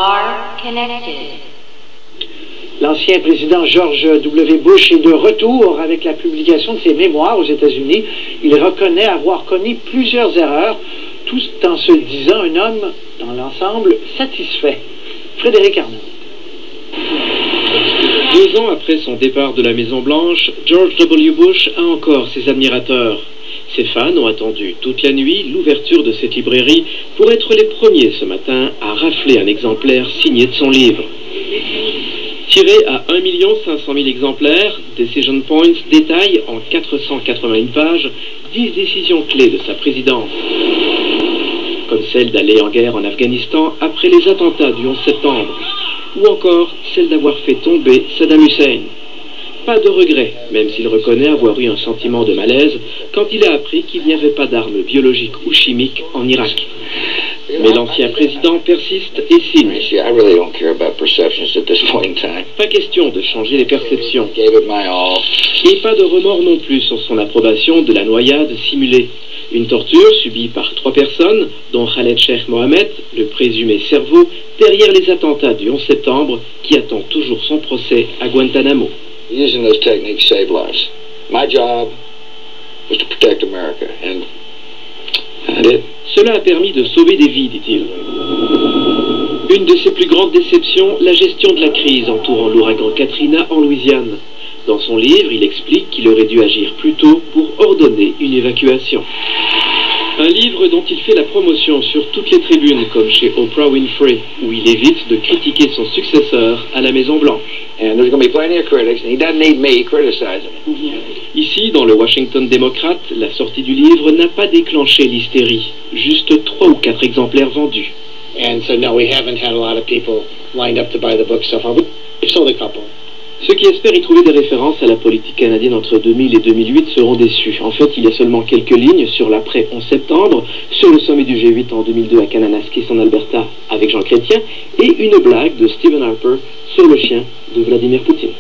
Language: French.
are connected. L'ancien président George W. Bush est de retour avec la publication de ses mémoires aux États-Unis. Il reconnaît avoir commis plusieurs erreurs, tout en se disant un homme, dans l'ensemble, satisfait. Frédéric Arnaud. 2 ans après son départ de la Maison-Blanche, George W. Bush a encore ses admirateurs. Ses fans ont attendu toute la nuit l'ouverture de cette librairie pour être les premiers ce matin à rafler un exemplaire signé de son livre. Tiré à 1 500 000 exemplaires, Decision Points détaille en 481 pages 10 décisions clés de sa présidence, comme celle d'aller en guerre en Afghanistan après les attentats du 11 septembre, ou encore celle d'avoir fait tomber Saddam Hussein. Pas de regret, même s'il reconnaît avoir eu un sentiment de malaise quand il a appris qu'il n'y avait pas d'armes biologiques ou chimiques en Irak. Mais l'ancien président persiste et signe. Pas question de changer les perceptions. Et pas de remords non plus sur son approbation de la noyade simulée. Une torture subie par 3 personnes, dont Khaled Sheikh Mohammed, le présumé cerveau, derrière les attentats du 11 septembre, qui attend toujours son procès à Guantanamo. Using those techniques saved lives. My job was to protect America, and I did. Cela a permis de sauver des vies, dit-il. Une de ses plus grandes déceptions, la gestion de la crise entourant l'ouragan Katrina en Louisiane. Dans son livre, il explique qu'il aurait dû agir plus tôt pour ordonner une évacuation. Un livre dont il fait la promotion sur toutes les tribunes, comme chez Oprah Winfrey, où il évite de critiquer son successeur à la Maison-Blanche. Ici, dans le Washington démocrate, la sortie du livre n'a pas déclenché l'hystérie. Juste 3 ou 4 exemplaires vendus. And so no, we haven't had a lot of people lined up to buy the book so far. We've sold a couple. Ceux qui espèrent y trouver des références à la politique canadienne entre 2000 et 2008 seront déçus. En fait, il y a seulement quelques lignes sur l'après 11 septembre, sur le sommet du G8 en 2002 à Kananaskis en Alberta avec Jean Chrétien, et une blague de Stephen Harper sur le chien de Vladimir Poutine.